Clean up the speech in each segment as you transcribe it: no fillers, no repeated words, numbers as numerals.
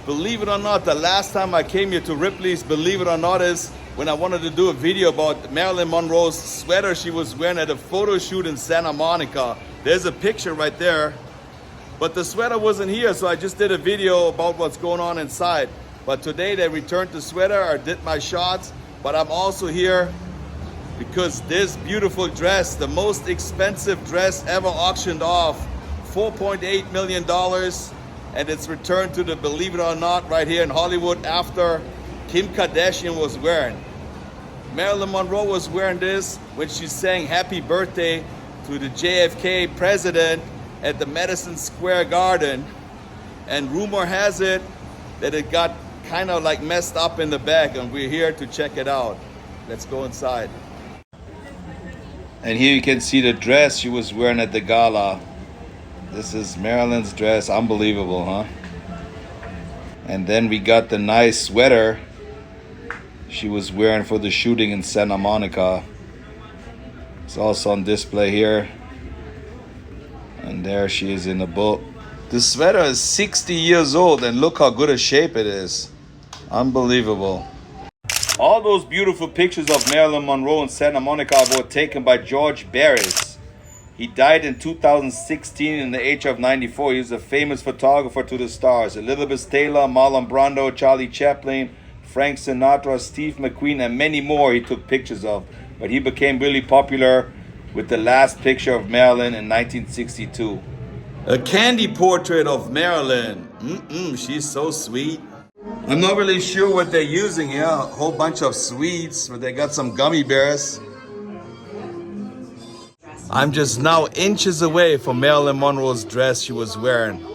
Believe it or not, the last time I came here to Ripley's, believe it or not, is when I wanted to do a video about Marilyn Monroe's sweater she was wearing at a photo shoot in Santa Monica. There's a picture right there. But the sweater wasn't here, so I just did a video about what's going on inside. But today they returned the sweater, I did my shots, but I'm also here because this beautiful dress, the most expensive dress ever auctioned off, $4.8 million. And it's returned to the, believe it or not, right here in Hollywood after Kim Kardashian was wearing. Marilyn Monroe was wearing this when she sang happy birthday to the JFK president at the Madison Square Garden. And rumor has it that it got kind of like messed up in the back, and we're here to check it out. Let's go inside. And here you can see the dress she was wearing at the gala. This is Marilyn's dress. Unbelievable, huh? And then we got the nice sweater she was wearing for the shooting in Santa Monica. It's also on display here. And there she is in the book. The sweater is 60 years old, and look how good a shape it is. Unbelievable. All those beautiful pictures of Marilyn Monroe in Santa Monica were taken by George Beres. He died in 2016 in the age of 94. He was a famous photographer to the stars. Elizabeth Taylor, Marlon Brando, Charlie Chaplin, Frank Sinatra, Steve McQueen, and many more he took pictures of. But he became really popular with the last picture of Marilyn in 1962. A candy portrait of Marilyn. She's so sweet. I'm not really sure what they're using here. A whole bunch of sweets, but they got some gummy bears. I'm just now inches away from Marilyn Monroe's dress she was wearing.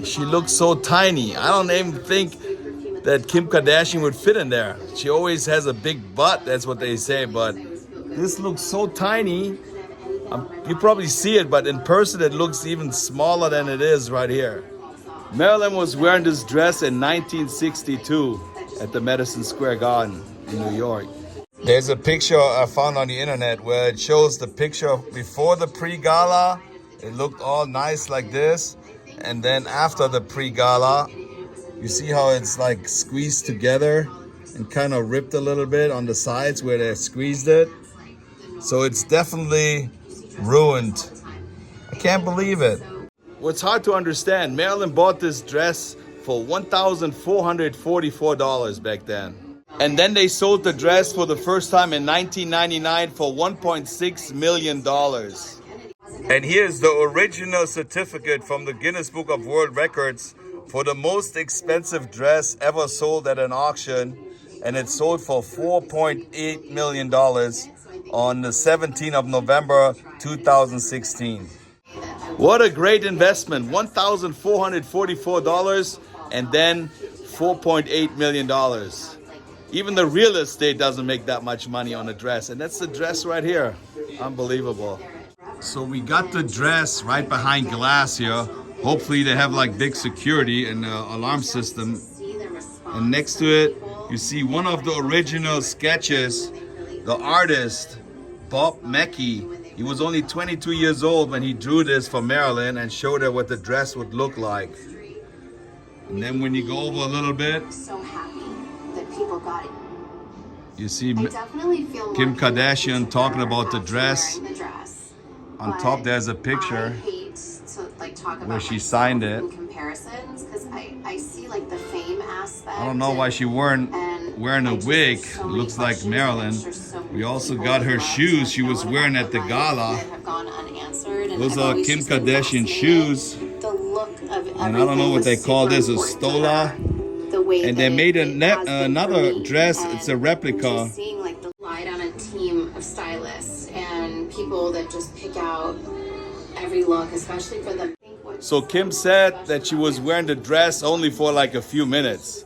She looks so tiny. I don't even think that Kim Kardashian would fit in there. She always has a big butt, that's what they say, but this looks so tiny. You probably see it, but in person it looks even smaller than it is right here. Marilyn was wearing this dress in 1962 at the Madison Square Garden in New York. There's a picture I found on the internet where it shows the picture before the pre-gala. It looked all nice like this. And then after the pre-gala, you see how it's like squeezed together and kind of ripped a little bit on the sides where they squeezed it. So it's definitely ruined. I can't believe it. What's hard to understand, Marilyn bought this dress for $1,444 back then. And then they sold the dress for the first time in 1999 for $1.6 million. And here's the original certificate from the Guinness Book of World Records for the most expensive dress ever sold at an auction. And it sold for $4.8 million on the 17th of November, 2016. What a great investment, $1,444 and then $4.8 million. Even the real estate doesn't make that much money on a dress. And that's the dress right here. Unbelievable. So we got the dress right behind glass here. Hopefully they have like big security and alarm system. And next to it, you see one of the original sketches, the artist, Bob Mackie. He was only 22 years old when he drew this for Marilyn and showed her what the dress would look like. And then when you go over a little bit, people got it. You see Kim Kardashian talking about the dress. On top there's a picture where she signed it. Comparisons, because I see like the fame aspect. I don't know why she wearing a wig. Looks like Marilyn. We also got her shoes she was wearing at the gala. Those are Kim Kardashian shoes. And I don't know what they call this, a stola. And they made another dress. It's a replica. Seeing like the light on a team of stylists and people that just pick out every look, especially for them. So Kim said that she was wearing the dress only for like a few minutes.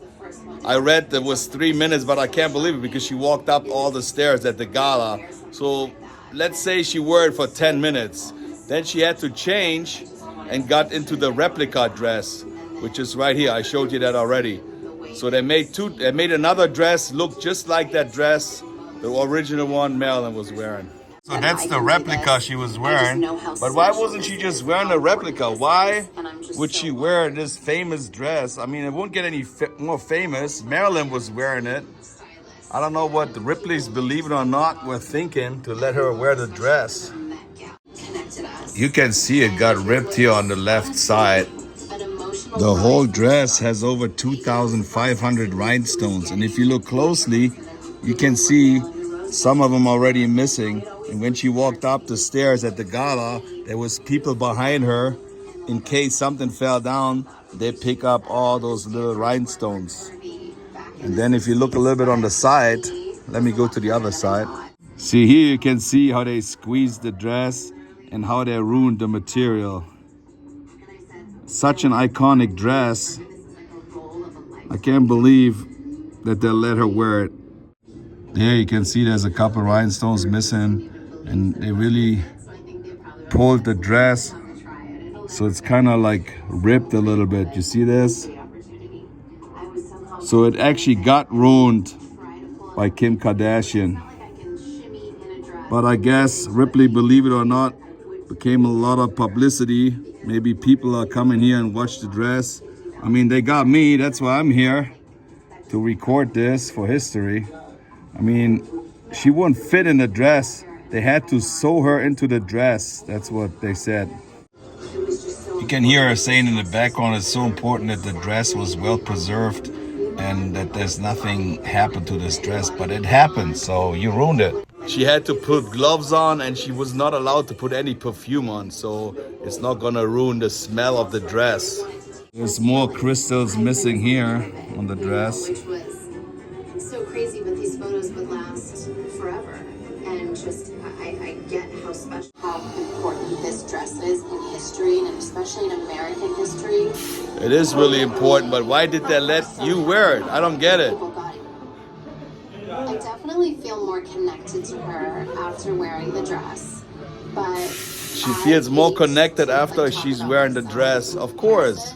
I read that was 3 minutes, but I can't believe it because she walked up all the stairs at the gala. So let's say she wore it for 10 minutes. Then she had to change and got into the replica dress, which is right here. I showed you that already. So they made another dress look just like that dress, the original one Marilyn was wearing. So that's the replica she was wearing. But why wasn't she just wearing a replica? Why would she wear this famous dress? I mean, it won't get any more famous. Marilyn was wearing it. I don't know what the Ripleys, believe it or not, were thinking to let her wear the dress. You can see it got ripped here on the left side. The whole dress has over 2,500 rhinestones. And if you look closely, you can see some of them already missing. And when she walked up the stairs at the gala, there was people behind her. In case something fell down, they pick up all those little rhinestones. And then if you look a little bit on the side, let me go to the other side. See, here you can see how they squeezed the dress and how they ruined the material. Such an iconic dress. I can't believe that they let her wear it. There you can see there's a couple rhinestones missing, and they really pulled the dress, so it's kind of like ripped a little bit. You see this? So it actually got ruined by Kim Kardashian. But I guess Ripley, believe it or not, became a lot of publicity. Maybe people are coming here and watch the dress. I mean, they got me, that's why I'm here, to record this for history. I mean, she wouldn't fit in the dress. They had to sew her into the dress. That's what they said. You can hear her saying in the background, it's so important that the dress was well preserved and that there's nothing happened to this dress. But it happened, so you ruined it. She had to put gloves on, and she was not allowed to put any perfume on, so it's not gonna ruin the smell of the dress. There's more crystals missing here on the dress. Which was so crazy, but these photos would last forever. And just, I get how special, how important this dress is in history, and especially in American history. It is really important, but why did they let you wear it? I don't get it. I definitely feel more connected to her after wearing the dress, but she feels more connected after she's wearing the dress, of course.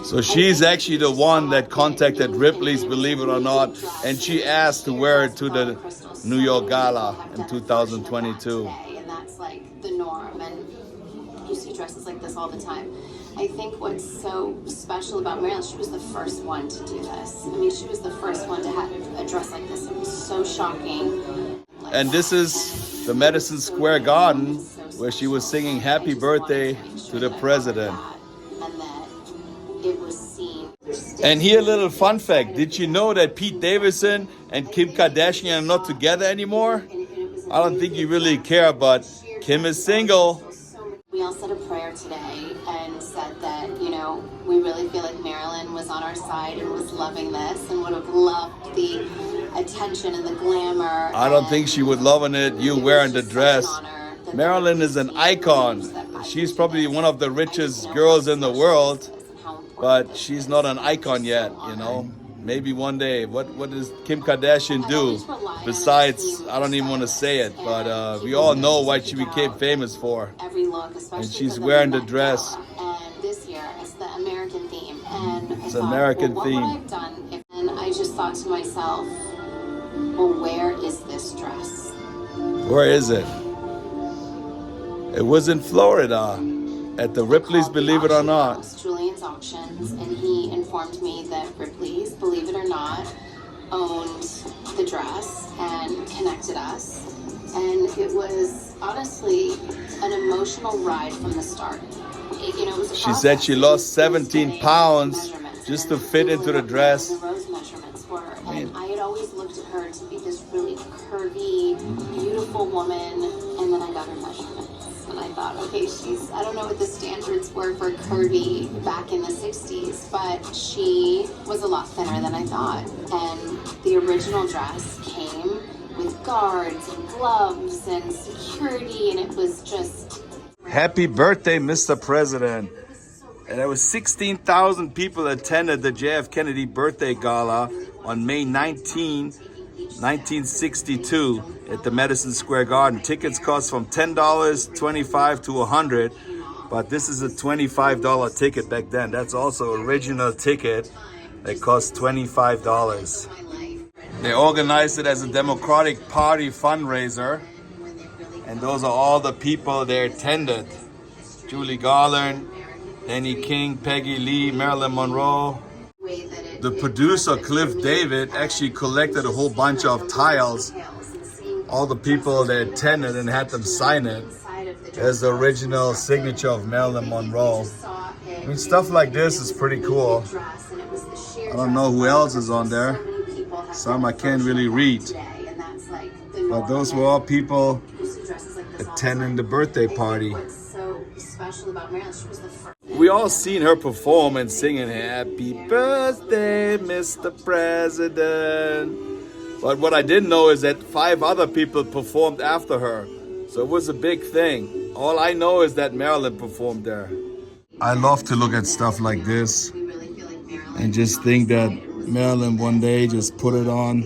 So she's actually the one that contacted Ripley's, believe it or not, and she asked to wear it to the New York Gala in 2022. And that's like the norm, and you see dresses like this all the time. I think what's so special about Marilyn, she was the first one to do this. I mean, she was the first one to have a dress like this. It was so shocking. And this is the Madison Square Garden, where she was singing Happy Birthday to the President. And that it was seen. And here a little fun fact. Did you know that Pete Davidson and Kim Kardashian are not together anymore? I don't think you really care, but Kim is single. We all said a prayer today and said that, you know, we really feel like Marilyn was on our side and was loving this and would have loved the attention and the glamour. I don't think she would love it, you wearing the dress. Marilyn is an icon. She's probably one of the richest girls in the world, but she's not an icon yet, you know. Maybe one day. What does Kim Kardashian do? Besides, I don't even want to say it, but we all know what she became famous for. And she's wearing the dress. And this year, it's the American theme. And it's an American theme. What would I have done? And I just thought to myself, well, where is this dress? Where is it? It was in Florida at the Ripleys, believe it or not. Julian's Auctions, and he informed me that Ripleys, believe it or not, owned the dress and connected us. And it was honestly an emotional ride from the start. It was a she said she lost 17 pounds just to fit into the dress. The rose measurements were, and I had always looked at her to be this really curvy, beautiful woman, and then I got her measurements. And I thought, okay, I don't know what the standards were for curvy back in the 60s, but she was a lot thinner than I thought. And the original dress came with guards and gloves and security, and it was just... Happy birthday, Mr. President. And there was 16,000 people attended the f.kennedy birthday gala on May 19, 1962 at the Madison Square Garden. Tickets cost from $10, $25 to $100, but this is a $25 ticket back then. That's also original ticket that cost $25. They organized it as a Democratic Party fundraiser, And those are all the people they attended. Julie Garland, Danny King, Peggy Lee, Marilyn Monroe. The producer, Cliff David, actually collected a whole bunch of tiles. All the people that attended and had them sign it. There's the original signature of Marilyn Monroe. I mean, stuff like this is pretty cool. I don't know who else is on there. Some I can't really read. But those were all people attending the birthday party. We all seen her perform and singing Happy Birthday, Mr. President. But what I didn't know is that 5 other people performed after her. So it was a big thing. All I know is that Marilyn performed there. I love to look at stuff like this and just think that Marilyn one day just put it on.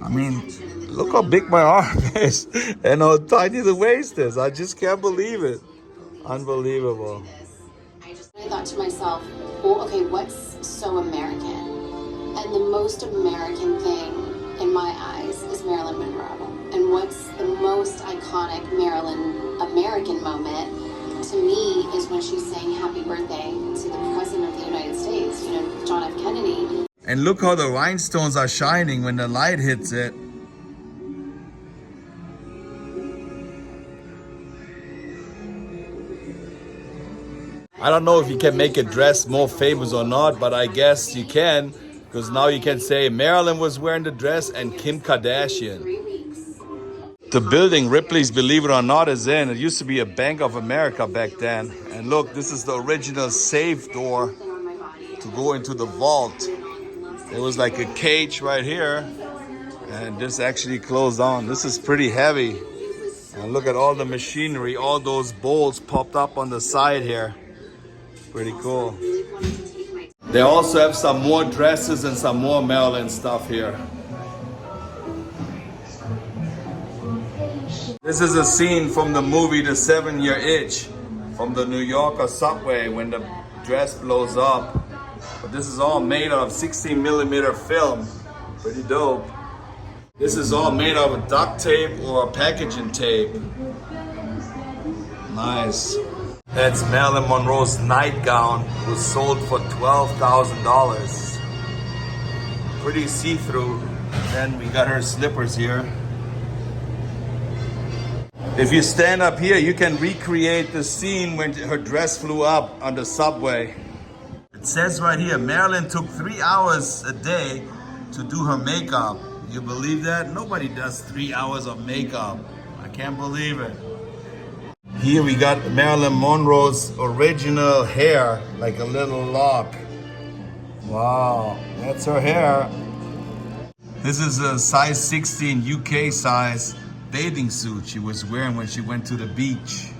I mean, look how big my arm is and how tiny the waist is. I just can't believe it. Unbelievable. I thought to myself, well, okay, what's so American? And the most American thing in my eyes is Marilyn Monroe. And what's the most iconic Marilyn American moment to me is when she's saying happy birthday to the President of the United States, you know, John F. Kennedy. And look how the rhinestones are shining when the light hits it. I don't know if you can make a dress more famous or not, but I guess you can, because now you can say Marilyn was wearing the dress and Kim Kardashian. The building Ripley's, believe it or not, is in. It used to be a Bank of America back then. And look, this is the original safe door to go into the vault. There was like a cage right here, and this actually closed on. This is pretty heavy. And look at all the machinery, all those bowls popped up on the side here. Pretty cool. They also have some more dresses and some more Marilyn stuff here. This is a scene from the movie The 7-Year Itch, from the New Yorker subway when the dress blows up. But this is all made out of 16mm film. Pretty dope. This is all made out of duct tape or packaging tape. Nice. That's Marilyn Monroe's nightgown. It was sold for $12,000. Pretty see-through. Then we got her slippers here. If you stand up here, you can recreate the scene when her dress flew up on the subway. It says right here, Marilyn took 3 hours a day to do her makeup. You believe that? Nobody does 3 hours of makeup. I can't believe it. Here we got Marilyn Monroe's original hair, like a little lock. Wow, that's her hair. This is a size 16 UK size bathing suit she was wearing when she went to the beach.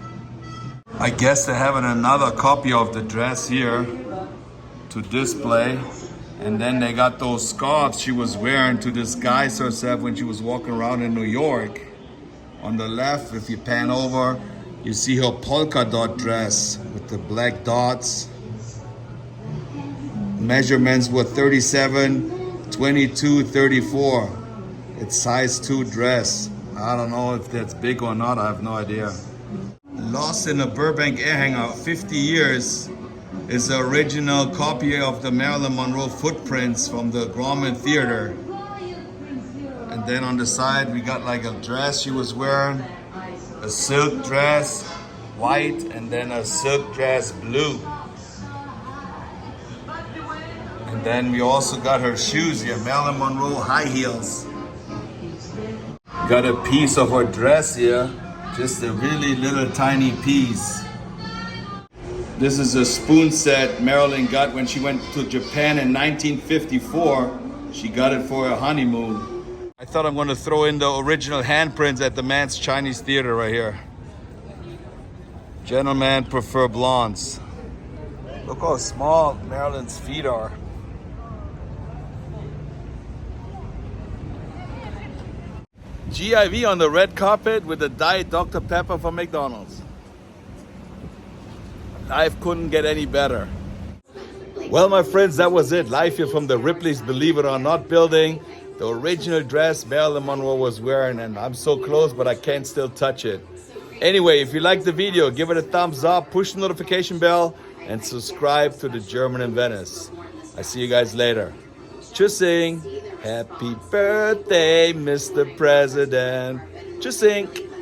I guess they're having another copy of the dress here to display. And then they got those scarves she was wearing to disguise herself when she was walking around in New York. On the left, if you pan over, you see her polka dot dress with the black dots. Measurements were 37, 22, 34. It's size 2 dress. I don't know if that's big or not, I have no idea. Lost in a Burbank air hangar, 50 years, is the original copy of the Marilyn Monroe footprints from the Grauman Theater. And then on the side, we got like a dress she was wearing, a silk dress, white, and then a silk dress, blue. And then we also got her shoes here, Marilyn Monroe high heels. Got a piece of her dress here, just a really little tiny piece. This is a spoon set Marilyn got when she went to Japan in 1954. She got it for her honeymoon. I thought I'm going to throw in the original handprints at the Man's Chinese Theater right here. Gentlemen prefer blondes. Look how small Marilyn's feet are. GIV on the red carpet with a Diet Dr. Pepper from McDonald's. Life couldn't get any better. Well, my friends, that was it. Live here from the Ripley's Believe It or Not building. The original dress Marilyn Monroe was wearing, and I'm so close, but I can't still touch it. Anyway, if you like the video, give it a thumbs up, push the notification bell, and subscribe to the German in Venice. I see you guys later. Tschüssing. Happy birthday, Mr. President. Tschüssing.